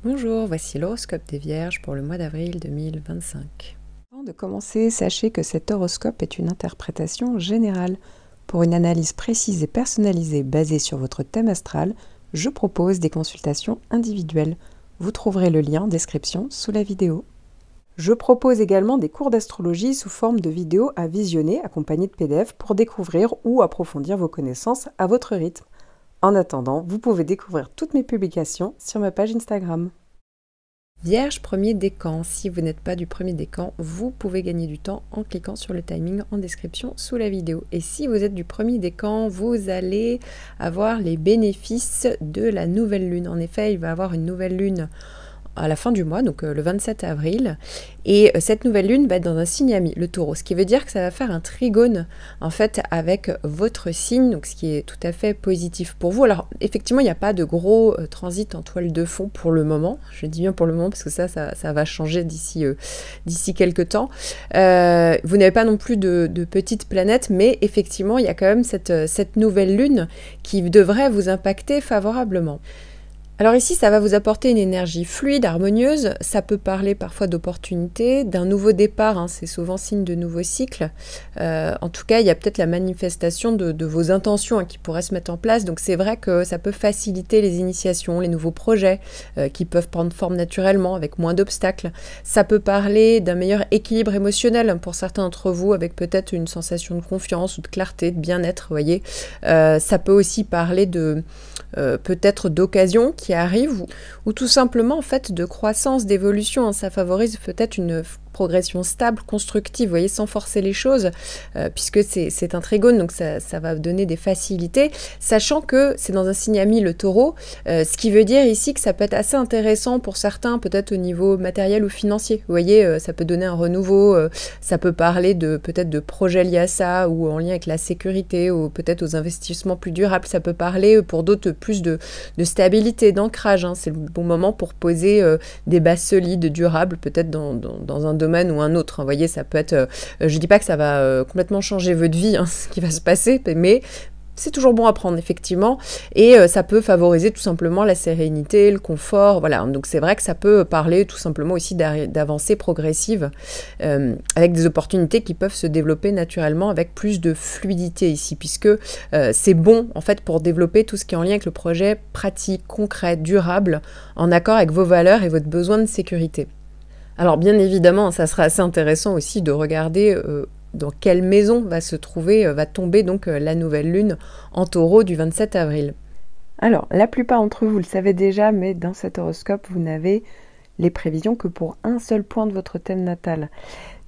Bonjour, voici l'horoscope des Vierges pour le mois d'avril 2025. Avant de commencer, sachez que cet horoscope est une interprétation générale. Pour une analyse précise et personnalisée basée sur votre thème astral, je propose des consultations individuelles. Vous trouverez le lien en description sous la vidéo. Je propose également des cours d'astrologie sous forme de vidéos à visionner accompagnées de PDF pour découvrir ou approfondir vos connaissances à votre rythme. En attendant, vous pouvez découvrir toutes mes publications sur ma page Instagram. Vierge premier décan, si vous n'êtes pas du premier décan, vous pouvez gagner du temps en cliquant sur le timing en description sous la vidéo. Et si vous êtes du premier décan, vous allez avoir les bénéfices de la nouvelle lune. En effet, il va y avoir une nouvelle lune à la fin du mois, donc le 27 avril, et cette nouvelle lune va être dans un signe ami, le taureau, ce qui veut dire que ça va faire un trigone en fait avec votre signe, donc ce qui est tout à fait positif pour vous. Alors effectivement, il n'y a pas de gros transit en toile de fond pour le moment, je dis bien pour le moment parce que ça va changer d'ici quelques temps. Vous n'avez pas non plus de petites planètes, mais effectivement, il y a quand même cette nouvelle lune qui devrait vous impacter favorablement. Alors ici, ça va vous apporter une énergie fluide, harmonieuse, ça peut parler parfois d'opportunité, d'un nouveau départ, hein, c'est souvent signe de nouveau cycle. En tout cas, il y a peut-être la manifestation de vos intentions qui pourraient se mettre en place, donc c'est vrai que ça peut faciliter les initiations, les nouveaux projets qui peuvent prendre forme naturellement avec moins d'obstacles. Ça peut parler d'un meilleur équilibre émotionnel pour certains d'entre vous, avec peut-être une sensation de confiance ou de clarté, de bien-être, vous voyez. Ça peut aussi parler de peut-être d'occasion qui arrive ou tout simplement en fait de croissance, d'évolution, hein. Ça favorise peut-être une progression stable, constructive, vous voyez, sans forcer les choses, puisque c'est un trigone, donc ça va donner des facilités, sachant que c'est dans un signe ami, le taureau, ce qui veut dire ici que ça peut être assez intéressant pour certains, peut-être au niveau matériel ou financier, vous voyez, ça peut donner un renouveau, ça peut parler peut-être de projets liés à ça, ou en lien avec la sécurité, ou peut-être aux investissements plus durables, ça peut parler pour d'autres plus de stabilité, d'ancrage, hein. C'est le bon moment pour poser des bases solides, durables, peut-être dans un domaine ou un autre, hein. Vous voyez, ça peut être, je dis pas que ça va complètement changer votre vie, hein, ce qui va se passer, mais c'est toujours bon à prendre, effectivement, et ça peut favoriser tout simplement la sérénité, le confort, voilà, donc c'est vrai que ça peut parler tout simplement aussi d'avancées progressives, avec des opportunités qui peuvent se développer naturellement avec plus de fluidité ici, puisque c'est bon, en fait, pour développer tout ce qui est en lien avec le projet pratique, concret, durable, en accord avec vos valeurs et votre besoin de sécurité. Alors bien évidemment, ça sera assez intéressant aussi de regarder dans quelle maison va tomber donc la nouvelle lune en taureau du 27 avril. Alors, la plupart d'entre vous le savez déjà, mais dans cet horoscope, vous n'avez les prévisions que pour un seul point de votre thème natal.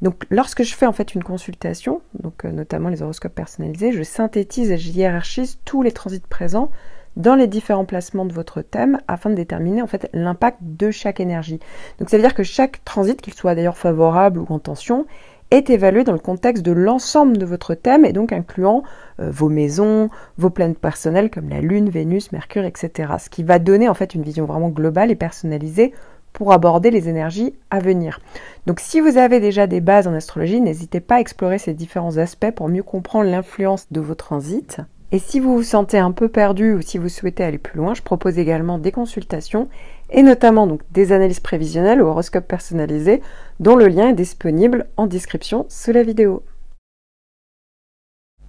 Donc, lorsque je fais en fait une consultation, donc notamment les horoscopes personnalisés, je synthétise et je hiérarchise tous les transits présents dans les différents placements de votre thème afin de déterminer en fait l'impact de chaque énergie. Donc ça veut dire que chaque transit, qu'il soit d'ailleurs favorable ou en tension, est évalué dans le contexte de l'ensemble de votre thème et donc incluant vos maisons, vos planètes personnelles comme la Lune, Vénus, Mercure, etc. Ce qui va donner en fait une vision vraiment globale et personnalisée pour aborder les énergies à venir. Donc si vous avez déjà des bases en astrologie, n'hésitez pas à explorer ces différents aspects pour mieux comprendre l'influence de vos transits. Et si vous vous sentez un peu perdu ou si vous souhaitez aller plus loin, je propose également des consultations et notamment donc des analyses prévisionnelles ou horoscopes personnalisés dont le lien est disponible en description sous la vidéo.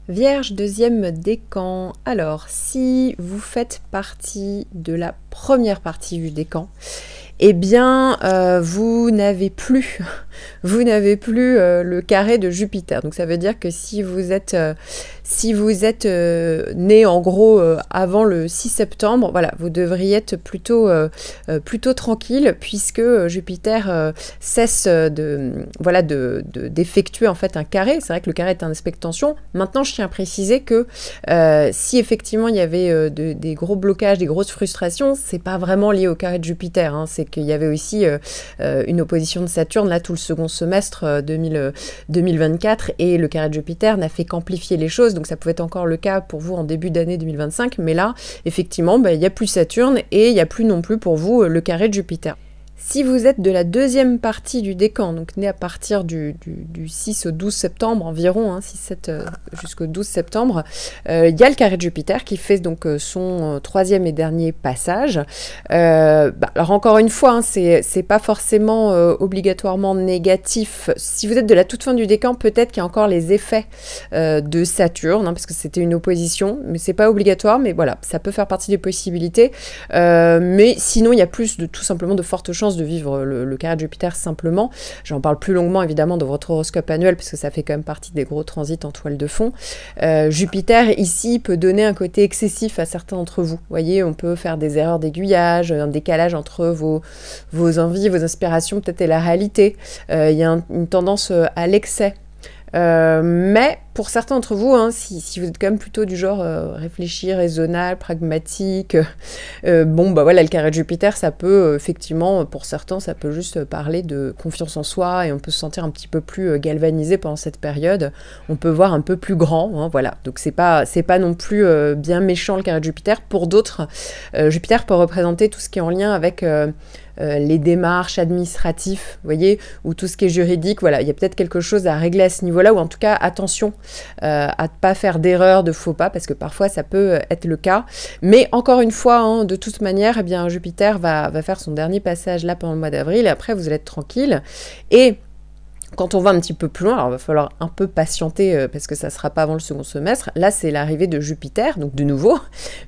Vierge deuxième décan. Alors, si vous faites partie de la première partie du décan, eh bien, vous n'avez plus le carré de Jupiter. Donc, ça veut dire que si vous êtes né en gros avant le 6 septembre, voilà, vous devriez être plutôt tranquille puisque Jupiter cesse d'effectuer en fait un carré. C'est vrai que le carré est un aspect de tension. Maintenant, je tiens à préciser que si effectivement il y avait des gros blocages, des grosses frustrations, c'est pas vraiment lié au carré de Jupiter, hein. C'est qu'il y avait aussi une opposition de Saturne là tout le second semestre 2024 et le carré de Jupiter n'a fait qu'amplifier les choses, donc ça pouvait être encore le cas pour vous en début d'année 2025, mais là effectivement il n'y a plus Saturne et il n'y a plus non plus pour vous le carré de Jupiter. Si vous êtes de la deuxième partie du décan, donc né à partir du 6 au 12 septembre environ, hein, 6-7 jusqu'au 12 septembre, il y a le carré de Jupiter qui fait donc son troisième et dernier passage. Alors encore une fois, hein, c'est pas forcément obligatoirement négatif. Si vous êtes de la toute fin du décan, peut-être qu'il y a encore les effets de Saturne, hein, parce que c'était une opposition, mais c'est pas obligatoire, mais voilà, ça peut faire partie des possibilités. Mais sinon, il y a plus tout simplement de fortes chances de vivre le carré de Jupiter simplement. J'en parle plus longuement évidemment dans votre horoscope annuel puisque ça fait quand même partie des gros transits en toile de fond. Jupiter ici peut donner un côté excessif à certains d'entre vous. Vous voyez, on peut faire des erreurs d'aiguillage, un décalage entre vos envies, vos inspirations peut-être et la réalité. Il y a une tendance à l'excès. Mais pour certains d'entre vous, hein, si vous êtes quand même plutôt du genre réfléchi, raisonnable, pragmatique, voilà, le carré de Jupiter, ça peut effectivement, pour certains, ça peut juste parler de confiance en soi et on peut se sentir un petit peu plus galvanisé pendant cette période. On peut voir un peu plus grand, hein, voilà. Donc c'est pas non plus bien méchant le carré de Jupiter. Pour d'autres, Jupiter peut représenter tout ce qui est en lien avec les démarches administratives, vous voyez, ou tout ce qui est juridique, voilà, il y a peut-être quelque chose à régler à ce niveau-là, ou en tout cas, attention à ne pas faire d'erreurs, de faux pas, parce que parfois ça peut être le cas. Mais encore une fois, hein, de toute manière, eh bien, Jupiter va faire son dernier passage là pendant le mois d'avril, et après vous allez être tranquille. Et quand on va un petit peu plus loin, alors il va falloir un peu patienter parce que ça ne sera pas avant le second semestre. Là, c'est l'arrivée de Jupiter, donc de nouveau,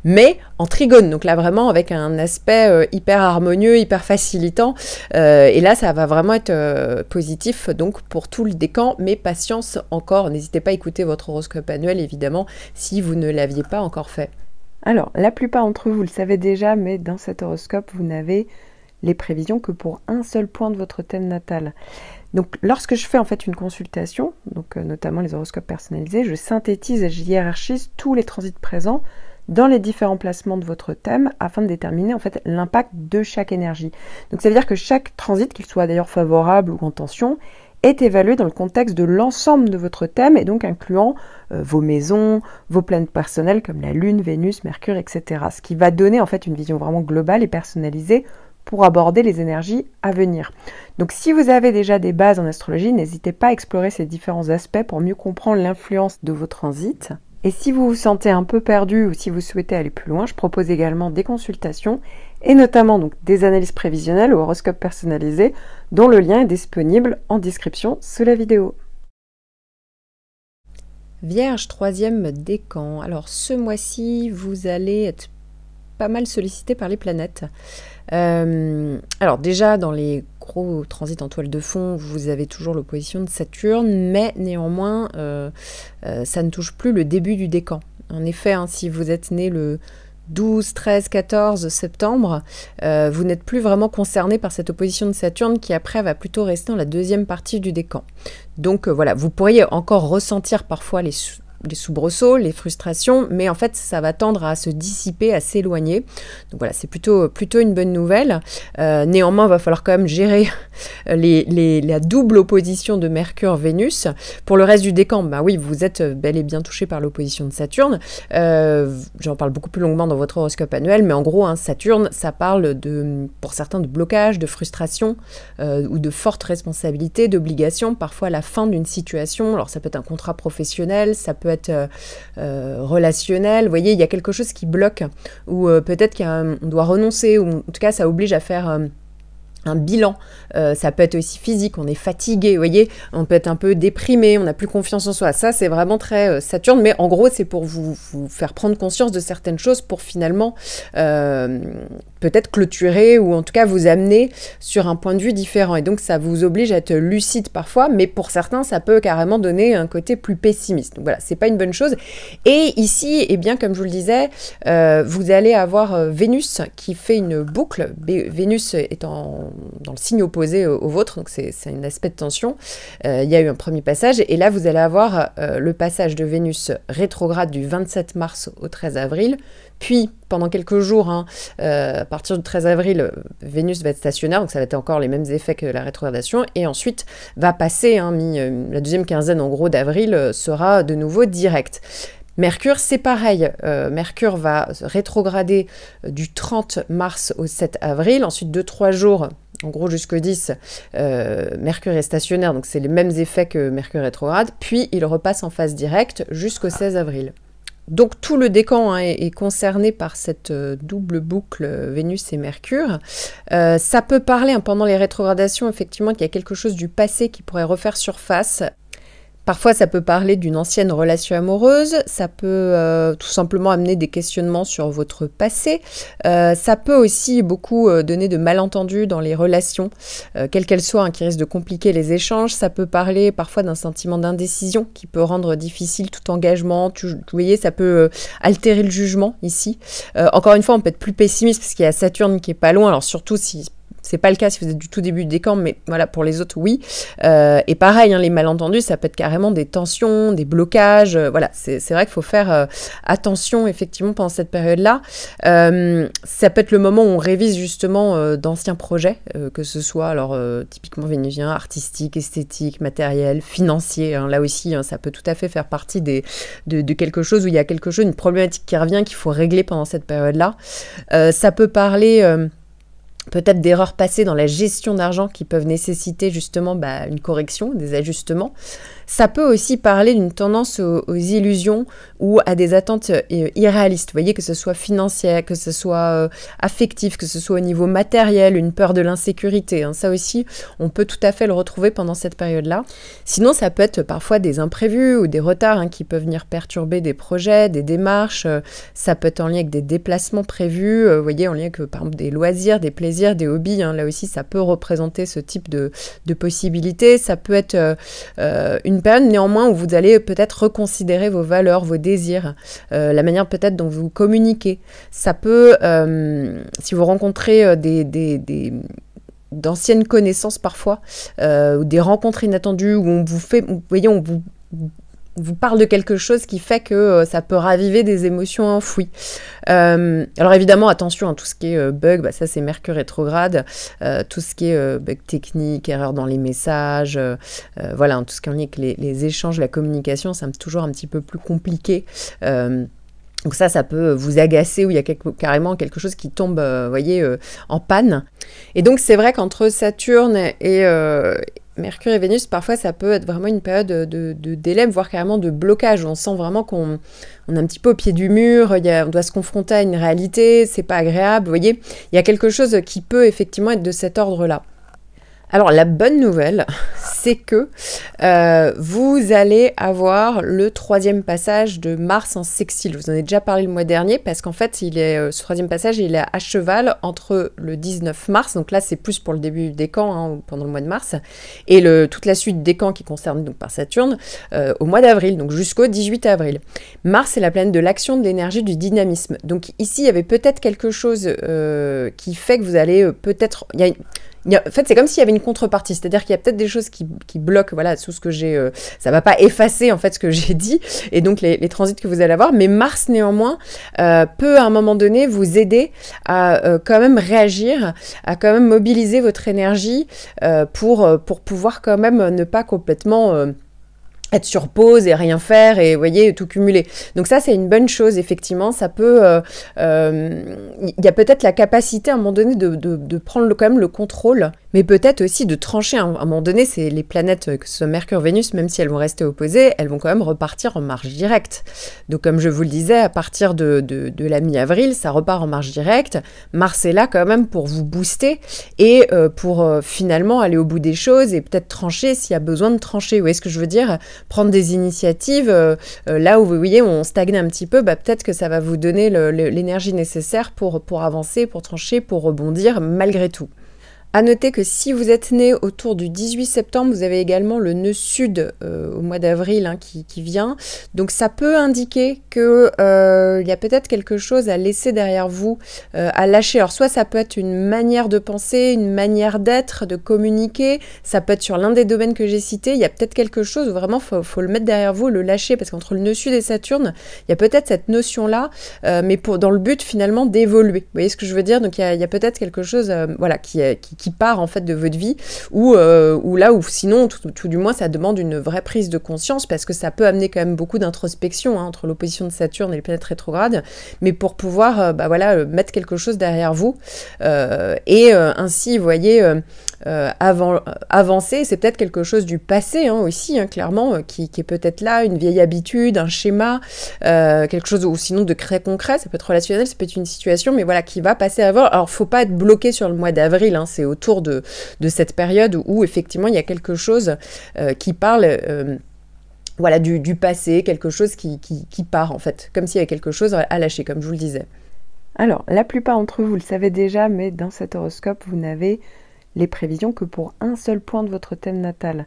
mais en trigone. Donc là, vraiment avec un aspect hyper harmonieux, hyper facilitant. Et là, ça va vraiment être positif donc pour tout le décan. Mais patience encore, n'hésitez pas à écouter votre horoscope annuel, évidemment, si vous ne l'aviez pas encore fait. Alors, la plupart d'entre vous le savez déjà, mais dans cet horoscope, vous n'avez les prévisions que pour un seul point de votre thème natal. Donc, lorsque je fais en fait une consultation, donc notamment les horoscopes personnalisés, je synthétise et je hiérarchise tous les transits présents dans les différents placements de votre thème afin de déterminer en fait l'impact de chaque énergie. Donc, ça veut dire que chaque transit, qu'il soit d'ailleurs favorable ou en tension, est évalué dans le contexte de l'ensemble de votre thème et donc incluant vos maisons, vos planètes personnelles comme la Lune, Vénus, Mercure, etc. Ce qui va donner en fait une vision vraiment globale et personnalisée pour aborder les énergies à venir. Donc si vous avez déjà des bases en astrologie, n'hésitez pas à explorer ces différents aspects pour mieux comprendre l'influence de vos transits. Et si vous vous sentez un peu perdu ou si vous souhaitez aller plus loin, je propose également des consultations et notamment donc des analyses prévisionnelles ou horoscopes personnalisés dont le lien est disponible en description sous la vidéo. Vierge, troisième décan. Alors ce mois-ci, vous allez être pas mal sollicité par les planètes. Alors déjà, dans les gros transits en toile de fond, vous avez toujours l'opposition de Saturne, mais néanmoins, ça ne touche plus le début du décan. En effet, hein, si vous êtes né le 12, 13, 14 septembre, vous n'êtes plus vraiment concerné par cette opposition de Saturne qui après va plutôt rester dans la deuxième partie du décan. Donc voilà, vous pourriez encore ressentir parfois les soubresauts, les frustrations, mais en fait ça va tendre à se dissiper, à s'éloigner. Donc voilà, c'est plutôt une bonne nouvelle. Néanmoins, il va falloir quand même gérer la double opposition de Mercure-Vénus. Pour le reste du décan, bah oui, vous êtes bel et bien touché par l'opposition de Saturne. J'en parle beaucoup plus longuement dans votre horoscope annuel, mais en gros, hein, Saturne, ça parle pour certains de blocage, de frustration ou de fortes responsabilités, d'obligations, parfois à la fin d'une situation. Alors ça peut être un contrat professionnel, ça peut être relationnel, vous voyez, il y a quelque chose qui bloque, ou peut-être qu'on doit renoncer, ou en tout cas ça oblige à faire un bilan. Ça peut être aussi physique, on est fatigué, vous voyez, on peut être un peu déprimé, on n'a plus confiance en soi. Ça, c'est vraiment très Saturne, mais en gros, c'est pour vous faire prendre conscience de certaines choses pour finalement peut-être clôturer ou en tout cas vous amener sur un point de vue différent. Et donc, ça vous oblige à être lucide parfois, mais pour certains, ça peut carrément donner un côté plus pessimiste. Donc voilà, c'est pas une bonne chose. Et ici, eh bien, comme je vous le disais, vous allez avoir Vénus qui fait une boucle. Vénus est dans le signe opposé au vôtre, donc c'est un aspect de tension. Il y a eu un premier passage, et là, vous allez avoir le passage de Vénus rétrograde du 27 mars au 13 avril, puis pendant quelques jours, hein, à partir du 13 avril, Vénus va être stationnaire, donc ça va être encore les mêmes effets que la rétrogradation, et ensuite va passer, hein, la deuxième quinzaine en gros d'avril sera de nouveau direct. Mercure, c'est pareil. Mercure va rétrograder du 30 mars au 7 avril. Ensuite, 2-3 jours, en gros jusqu'au 10, Mercure est stationnaire, donc c'est les mêmes effets que Mercure rétrograde, puis il repasse en phase directe jusqu'au 16 avril. Donc tout le décan est concerné par cette double boucle Vénus et Mercure. Ça peut parler pendant les rétrogradations, effectivement, qu'il y a quelque chose du passé qui pourrait refaire surface. Parfois, ça peut parler d'une ancienne relation amoureuse, ça peut tout simplement amener des questionnements sur votre passé, ça peut aussi beaucoup donner de malentendus dans les relations, quelles qu'elles soient, qui risquent de compliquer les échanges. Ça peut parler parfois d'un sentiment d'indécision qui peut rendre difficile tout engagement. Vous voyez, ça peut altérer le jugement ici. Encore une fois, on peut être plus pessimiste parce qu'il y a Saturne qui est pas loin, alors surtout si... C'est pas le cas si vous êtes du tout début du décan, mais voilà, pour les autres, oui. Et pareil, les malentendus, ça peut être carrément des tensions, des blocages. Voilà, c'est vrai qu'il faut faire attention, effectivement, pendant cette période-là. Ça peut être le moment où on révise, justement, d'anciens projets, que ce soit, alors, typiquement vénusien, artistique, esthétique, matériel, financier. Là aussi, ça peut tout à fait faire partie de quelque chose où il y a quelque chose, une problématique qui revient, qu'il faut régler pendant cette période-là. Ça peut parler... peut-être d'erreurs passées dans la gestion d'argent qui peuvent nécessiter justement une correction, des ajustements. Ça peut aussi parler d'une tendance aux illusions ou à des attentes irréalistes. Vous voyez, que ce soit financière, que ce soit affectif, que ce soit au niveau matériel, une peur de l'insécurité. Ça aussi, on peut tout à fait le retrouver pendant cette période-là. Sinon, ça peut être parfois des imprévus ou des retards qui peuvent venir perturber des projets, des démarches. Ça peut être en lien avec des déplacements prévus. Vous voyez, en lien avec, par exemple, des loisirs, des plaisirs, des hobbies. Là aussi, ça peut représenter ce type de possibilités. Ça peut être une période néanmoins où vous allez peut-être reconsidérer vos valeurs, vos désirs, la manière peut-être dont vous communiquez. Ça peut, si vous rencontrez d'anciennes connaissances parfois, ou des rencontres inattendues, où on vous fait, vous voyez, on vous parle de quelque chose qui fait que ça peut raviver des émotions enfouies. Alors évidemment, attention, tout ce qui est bug, ça c'est Mercure rétrograde, tout ce qui est bug technique, erreur dans les messages, voilà, tout ce qui est en lien avec les échanges, la communication, c'est toujours un petit peu plus compliqué. Donc ça peut vous agacer, où il y a carrément quelque chose qui tombe, voyez, en panne. Et donc c'est vrai qu'entre Saturne et Mercure et Vénus, parfois ça peut être vraiment une période de délai, voire carrément de blocage, où on sent vraiment qu'on est un petit peu au pied du mur, on doit se confronter à une réalité, c'est pas agréable, vous voyez, il y a quelque chose qui peut effectivement être de cet ordre-là. Alors la bonne nouvelle, c'est que vous allez avoir le 3e passage de Mars en sextile. Je vous en ai déjà parlé le mois dernier, parce qu'en fait, ce 3e passage, il est à cheval entre le 19 mars, donc là c'est plus pour le début du décan, pendant le mois de mars, et toute la suite du décan qui concerne donc par Saturne, au mois d'avril, donc jusqu'au 18 avril. Mars est la planète de l'action, de l'énergie, du dynamisme. Donc ici, il y avait peut-être quelque chose qui fait que vous allez peut-être... En fait, c'est comme s'il y avait une contrepartie, c'est-à-dire qu'il y a peut-être des choses qui bloquent, voilà, tout ce que j'ai... ça va pas effacer, en fait, ce que j'ai dit, et donc les transits que vous allez avoir, mais Mars, néanmoins, peut, à un moment donné, vous aider à quand même réagir, à quand même mobiliser votre énergie pour pouvoir quand même ne pas complètement... être sur pause et rien faire et, vous voyez, tout cumuler. Donc ça, c'est une bonne chose, effectivement. Ça peut... il y a peut-être la capacité, à un moment donné, de prendre quand même le contrôle, mais peut-être aussi de trancher. À un moment donné, c'est les planètes, que ce soit Mercure, Vénus, même si elles vont rester opposées, elles vont quand même repartir en marche directe. Donc, comme je vous le disais, à partir de la mi-avril, ça repart en marche directe. Mars est là quand même pour vous booster et pour finalement aller au bout des choses et peut-être trancher s'il y a besoin de trancher. Vous voyez ce que je veux dire ? Prendre des initiatives, là où vous voyez on stagne un petit peu, peut-être que ça va vous donner l'énergie nécessaire pour avancer, pour trancher, pour rebondir malgré tout. À noter que si vous êtes né autour du 18 septembre, vous avez également le nœud sud au mois d'avril qui vient. Donc ça peut indiquer que il y a peut-être quelque chose à laisser derrière vous, à lâcher. Alors soit ça peut être une manière de penser, une manière d'être, de communiquer. Ça peut être sur l'un des domaines que j'ai cités. Il y a peut-être quelque chose où vraiment faut le mettre derrière vous, le lâcher, parce qu'entre le nœud sud et Saturne, il y a peut-être cette notion-là, mais dans le but finalement d'évoluer. Vous voyez ce que je veux dire ? Donc il y a peut-être quelque chose, voilà, qui qui part en fait de votre vie, ou là où sinon, tout du moins, ça demande une vraie prise de conscience, parce que ça peut amener quand même beaucoup d'introspection entre l'opposition de Saturne et les planètes rétrogrades, mais pour pouvoir mettre quelque chose derrière vous, et ainsi, vous voyez, avancer, c'est peut-être quelque chose du passé aussi, clairement, qui est peut-être là, une vieille habitude, un schéma, quelque chose, ou sinon de très concret, ça peut être relationnel, ça peut être une situation, mais voilà, qui va passer avant. Alors, faut pas être bloqué sur le mois d'avril, c'est autour de cette période où effectivement, il y a quelque chose qui parle... du passé, quelque chose qui part en fait, comme s'il y avait quelque chose à lâcher, comme je vous le disais. Alors, la plupart d'entre vous le savez déjà, mais dans cet horoscope, vous n'avez les prévisions que pour un seul point de votre thème natal.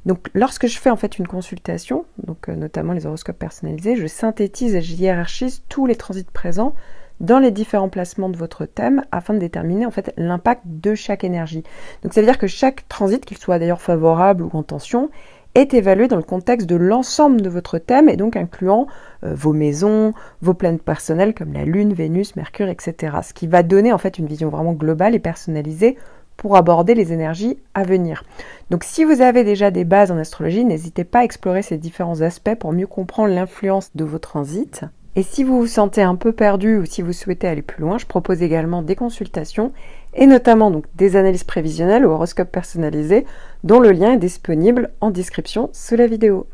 Donc, lorsque je fais en fait une consultation, donc notamment les horoscopes personnalisés, je synthétise et je hiérarchise tous les transits présents dans les différents placements de votre thème afin de déterminer en fait l'impact de chaque énergie. Donc, ça veut dire que chaque transit, qu'il soit d'ailleurs favorable ou en tension, est évalué dans le contexte de l'ensemble de votre thème et donc incluant vos maisons, vos planètes personnelles comme la Lune, Vénus, Mercure, etc. Ce qui va donner en fait une vision vraiment globale et personnalisée pour aborder les énergies à venir. Donc si vous avez déjà des bases en astrologie, n'hésitez pas à explorer ces différents aspects pour mieux comprendre l'influence de vos transits. Et si vous vous sentez un peu perdu ou si vous souhaitez aller plus loin, je propose également des consultations et notamment donc des analyses prévisionnelles ou horoscopes personnalisés dont le lien est disponible en description sous la vidéo.